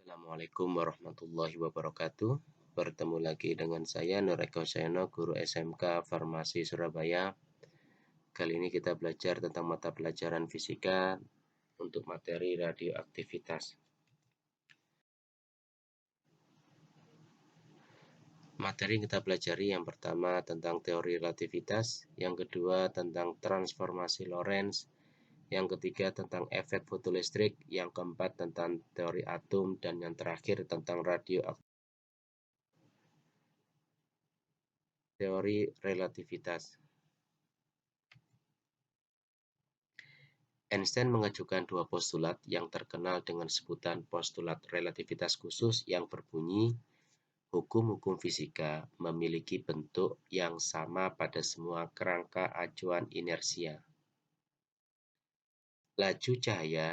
Assalamualaikum warahmatullahi wabarakatuh. Bertemu lagi dengan saya Nur Eko Seno, guru SMK Farmasi Surabaya. Kali ini kita belajar tentang mata pelajaran fisika untuk materi radioaktivitas. Materi yang kita pelajari yang pertama tentang teori relativitas, yang kedua tentang transformasi Lorentz, yang ketiga tentang efek fotolistrik, yang keempat tentang teori atom, dan yang terakhir tentang radioaktivitas. Teori relativitas. Einstein mengajukan dua postulat yang terkenal dengan sebutan postulat relativitas khusus yang berbunyi, hukum-hukum fisika memiliki bentuk yang sama pada semua kerangka acuan inersia. Laju cahaya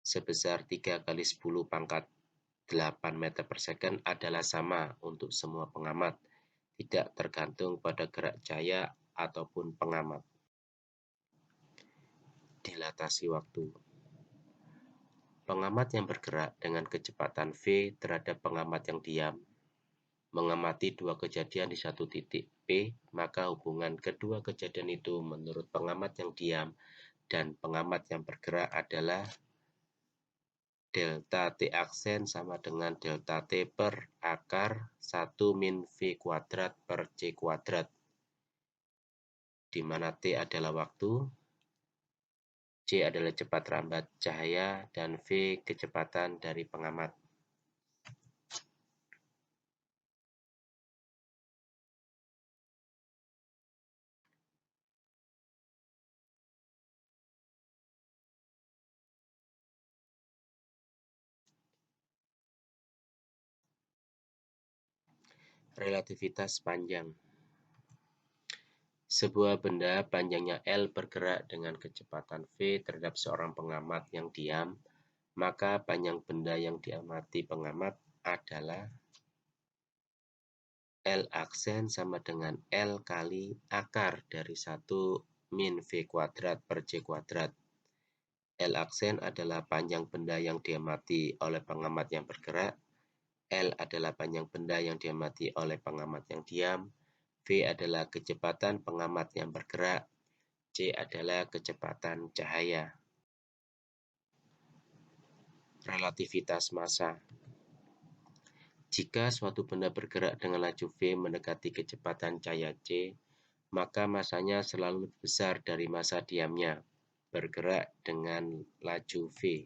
sebesar 3 kali 10 pangkat 8 meter per second adalah sama untuk semua pengamat, tidak tergantung pada gerak cahaya ataupun pengamat. Dilatasi waktu. Pengamat yang bergerak dengan kecepatan v terhadap pengamat yang diam mengamati dua kejadian di satu titik P, maka hubungan kedua kejadian itu menurut pengamat yang diam dan pengamat yang bergerak adalah delta T aksen sama dengan delta T per akar 1 min V kuadrat per C kuadrat, di mana T adalah waktu, C adalah cepat rambat cahaya, dan V kecepatan dari pengamat. Relativitas panjang. Sebuah benda panjangnya L bergerak dengan kecepatan V terhadap seorang pengamat yang diam, maka panjang benda yang diamati pengamat adalah L aksen sama dengan L kali akar dari 1 min V kuadrat per C kuadrat. L aksen adalah panjang benda yang diamati oleh pengamat yang bergerak, L adalah panjang benda yang diamati oleh pengamat yang diam, V adalah kecepatan pengamat yang bergerak, C adalah kecepatan cahaya. Relativitas massa. Jika suatu benda bergerak dengan laju V mendekati kecepatan cahaya C, maka massanya selalu lebih besar dari massa diamnya bergerak dengan laju V.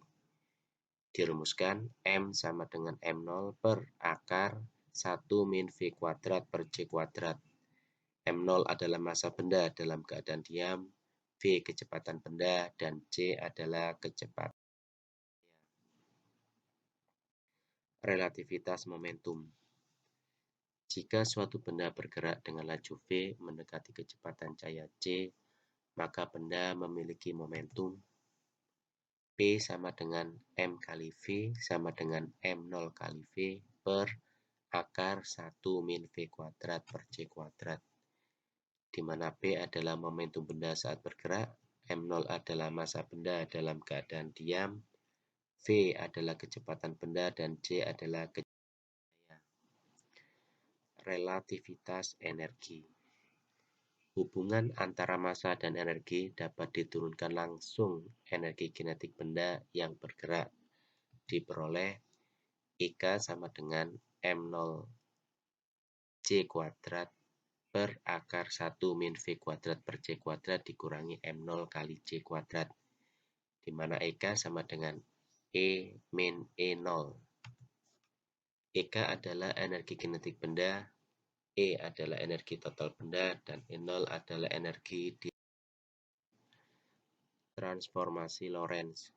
Dirumuskan M sama dengan M0 per akar 1 min V kuadrat per C kuadrat. M0 adalah massa benda dalam keadaan diam, V kecepatan benda, dan C adalah kecepatan. Relativitas momentum. Jika suatu benda bergerak dengan laju V mendekati kecepatan cahaya C, maka benda memiliki momentum P sama dengan M kali V sama dengan M0 kali V per akar 1 min V kuadrat per C kuadrat, di mana P adalah momentum benda saat bergerak, M0 adalah massa benda dalam keadaan diam, V adalah kecepatan benda, dan C adalah kecepatan. Relativitas energi. Hubungan antara massa dan energi dapat diturunkan langsung. Energi kinetik benda yang bergerak diperoleh IK sama dengan M0 C kuadrat per akar 1 min V kuadrat per C kuadrat dikurangi M0 kali C kuadrat, di mana EK sama dengan E min E0. EK adalah energi kinetik benda, E adalah energi total benda, dan E0 adalah energi di transformasi Lorentz.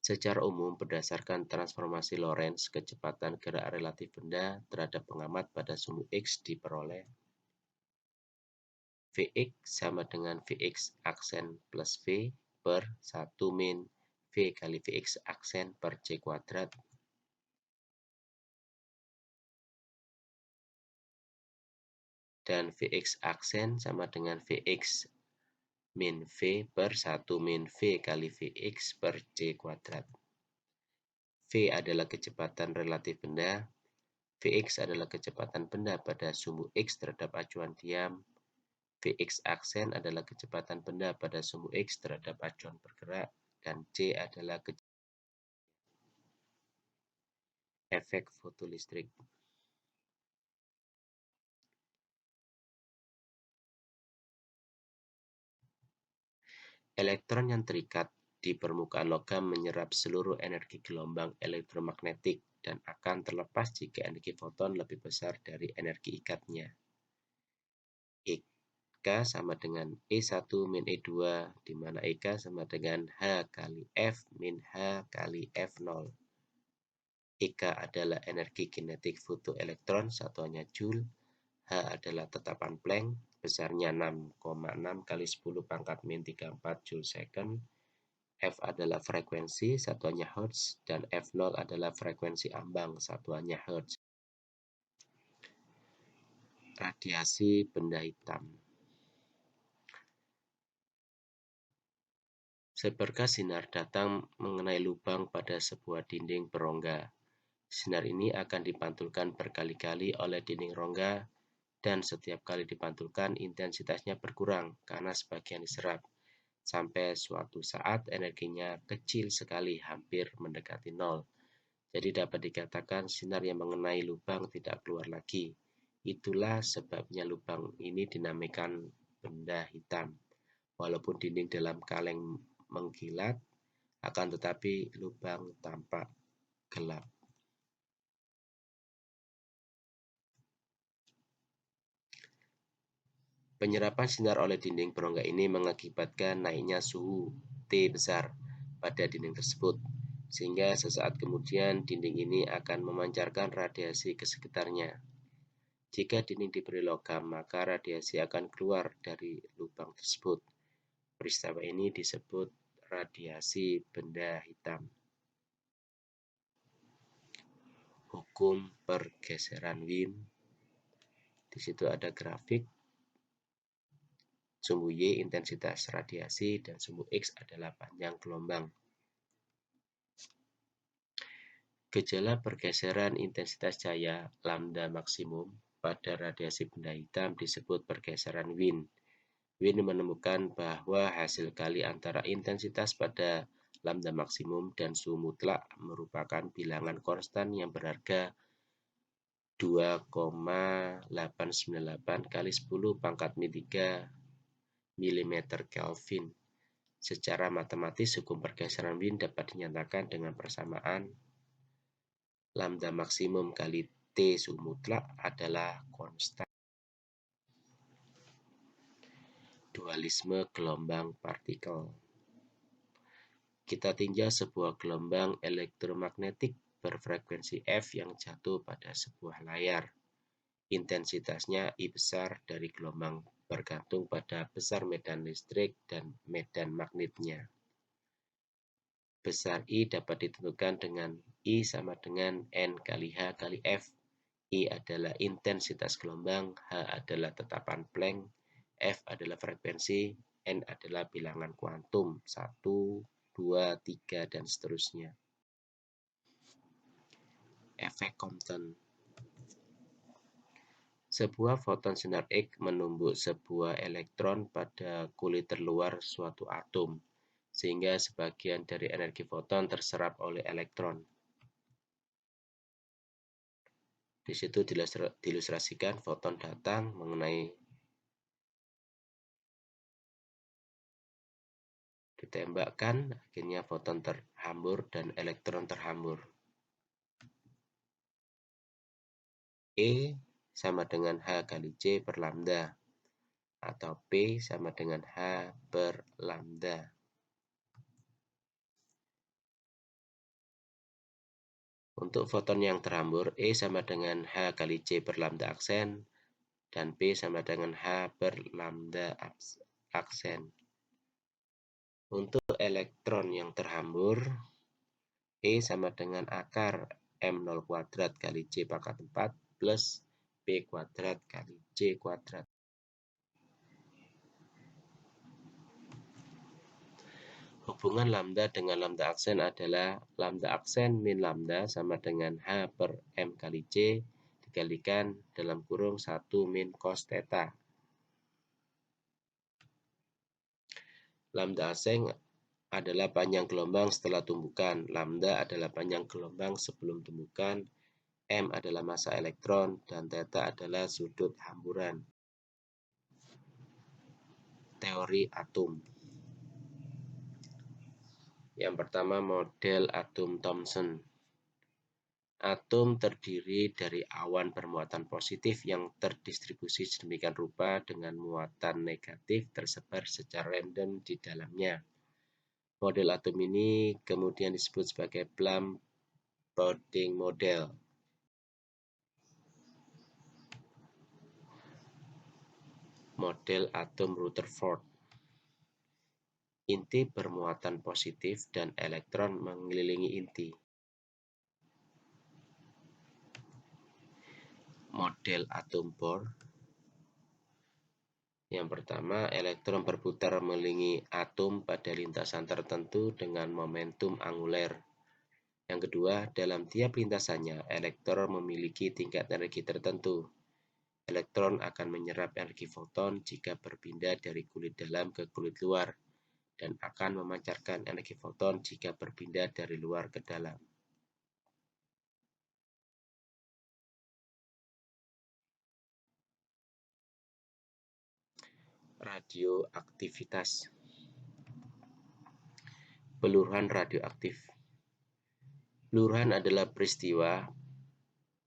Secara umum, berdasarkan transformasi Lorentz, kecepatan gerak relatif benda terhadap pengamat pada sumbu X diperoleh Vx sama dengan Vx aksen plus V per 1 min V kali Vx aksen per C kuadrat dan Vx aksen sama dengan Vx min V per 1 min V kali Vx per C kuadrat. V adalah kecepatan relatif benda, Vx adalah kecepatan benda pada sumbu X terhadap acuan diam, Vx aksen adalah kecepatan benda pada sumbu X terhadap acuan bergerak, dan C adalah efek fotolistrik. Elektron yang terikat di permukaan logam menyerap seluruh energi gelombang elektromagnetik dan akan terlepas jika energi foton lebih besar dari energi ikatnya. EK sama dengan E1 min E2, di mana EK sama dengan H kali F min H kali F0. EK adalah energi kinetik fotoelektron, satuannya Joule. H adalah tetapan Planck, besarnya 6,6 kali 10 pangkat min 34 Joule second. F adalah frekuensi, satuannya Hertz, dan F0 adalah frekuensi ambang, satuannya Hertz. Radiasi benda hitam. Seberkas sinar datang mengenai lubang pada sebuah dinding berongga. Sinar ini akan dipantulkan berkali-kali oleh dinding rongga, dan setiap kali dipantulkan intensitasnya berkurang karena sebagian diserap. Sampai suatu saat energinya kecil sekali, hampir mendekati nol. Jadi dapat dikatakan sinar yang mengenai lubang tidak keluar lagi. Itulah sebabnya lubang ini dinamakan benda hitam. Walaupun dinding dalam kaleng mengkilat, akan tetapi lubang tampak gelap. Penyerapan sinar oleh dinding berongga ini mengakibatkan naiknya suhu T besar pada dinding tersebut, sehingga sesaat kemudian dinding ini akan memancarkan radiasi ke sekitarnya. Jika dinding diberi logam, maka radiasi akan keluar dari lubang tersebut. Peristiwa ini disebut radiasi benda hitam. Hukum pergeseran Wien. Di situ ada grafik. Sumbu Y intensitas radiasi dan sumbu X adalah panjang gelombang. Gejala pergeseran intensitas cahaya lambda maksimum pada radiasi benda hitam disebut pergeseran Wien. Wien menemukan bahwa hasil kali antara intensitas pada lambda maksimum dan suhu mutlak merupakan bilangan konstan yang berharga 2,898 kali 10 pangkat min 3 mm Kelvin. Secara matematis, hukum pergeseran Wien dapat dinyatakan dengan persamaan lambda maksimum kali T suhu mutlak adalah konstan. Dualisme gelombang partikel. Kita tinjau sebuah gelombang elektromagnetik berfrekuensi F yang jatuh pada sebuah layar. Intensitasnya I besar dari gelombang bergantung pada besar medan listrik dan medan magnetnya. Besar I dapat ditentukan dengan I sama dengan N kali H kali F. I adalah intensitas gelombang, H adalah tetapan Planck, F adalah frekuensi, N adalah bilangan kuantum, 1, 2, 3, dan seterusnya. Efek Compton. Sebuah foton sinar X menumbuk sebuah elektron pada kulit terluar suatu atom, sehingga sebagian dari energi foton terserap oleh elektron. Di situ diilustrasikan foton datang mengenai ditembakkan, akhirnya foton terhambur dan elektron terhambur. E sama dengan H kali C per lambda, atau P sama dengan H per lambda. Untuk foton yang terhambur, E sama dengan H kali C per lambda aksen, dan P sama dengan H per lambda aksen. Untuk elektron yang terhambur, E sama dengan akar M0 kuadrat kali C pangkat 4 plus P kuadrat kali C kuadrat. Hubungan lambda dengan lambda aksen adalah lambda aksen min lambda sama dengan H per M kali C dikalikan dalam kurung 1 min cos theta. Lambda aksen adalah panjang gelombang setelah tumbukan, lambda adalah panjang gelombang sebelum tumbukan, M adalah massa elektron, dan theta adalah sudut hamburan. Teori atom. Yang pertama, model atom Thomson. Atom terdiri dari awan bermuatan positif yang terdistribusi sedemikian rupa dengan muatan negatif tersebar secara random di dalamnya. Model atom ini kemudian disebut sebagai Bloom-Bonding model. Model atom Rutherford. Inti bermuatan positif dan elektron mengelilingi inti. Model atom Bohr. Yang pertama, elektron berputar mengelilingi atom pada lintasan tertentu dengan momentum anguler. Yang kedua, dalam tiap lintasannya, elektron memiliki tingkat energi tertentu. Elektron akan menyerap energi foton jika berpindah dari kulit dalam ke kulit luar, dan akan memancarkan energi foton jika berpindah dari luar ke dalam. Radioaktivitas. Peluruhan radioaktif. Peluruhan adalah peristiwa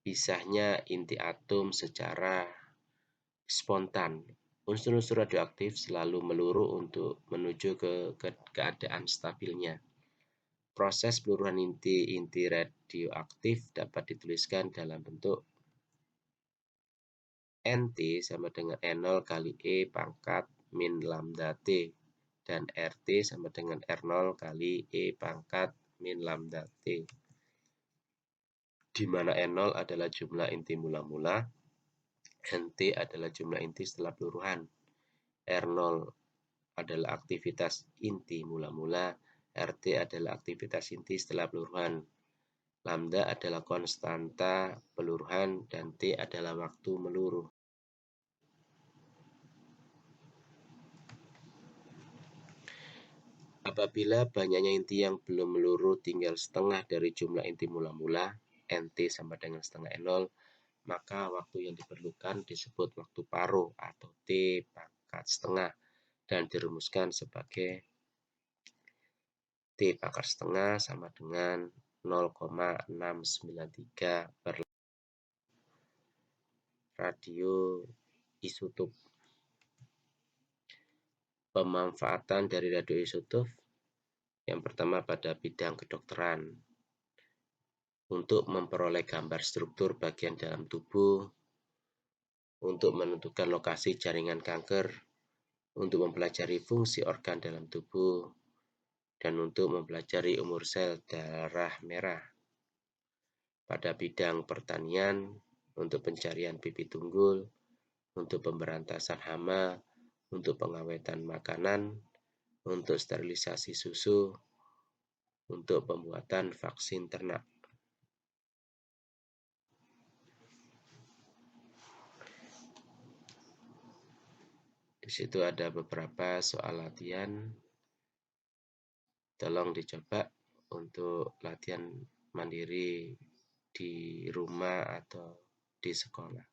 pisahnya inti atom secara spontan. Unsur-unsur radioaktif selalu meluruh untuk menuju ke keadaan stabilnya. Proses peluruhan inti-inti radioaktif dapat dituliskan dalam bentuk NT sama dengan N0 kali E pangkat min lambda T dan RT sama dengan R0 kali E pangkat min lambda T, di mana N0 adalah jumlah inti mula-mula, NT adalah jumlah inti setelah peluruhan, R0 adalah aktivitas inti mula-mula, RT adalah aktivitas inti setelah peluruhan, lambda adalah konstanta peluruhan, dan T adalah waktu meluruh. Apabila banyaknya inti yang belum meluruh tinggal setengah dari jumlah inti mula-mula, NT sama dengan setengah N0, maka waktu yang diperlukan disebut waktu paruh atau T pangkat setengah dan dirumuskan sebagai T pangkat setengah sama dengan 0,693 per radioisotop. Pemanfaatan dari radioisotop yang pertama pada bidang kedokteran, untuk memperoleh gambar struktur bagian dalam tubuh, untuk menentukan lokasi jaringan kanker, untuk mempelajari fungsi organ dalam tubuh, dan untuk mempelajari umur sel darah merah. Pada bidang pertanian, untuk pencarian bibit unggul, untuk pemberantasan hama, untuk pengawetan makanan, untuk sterilisasi susu, untuk pembuatan vaksin ternak. Di situ ada beberapa soal latihan. Tolong dicoba untuk latihan mandiri di rumah atau di sekolah.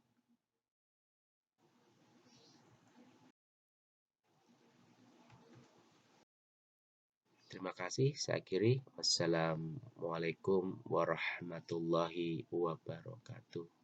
Terima kasih. Saya akhiri. Wassalamualaikum warahmatullahi wabarakatuh.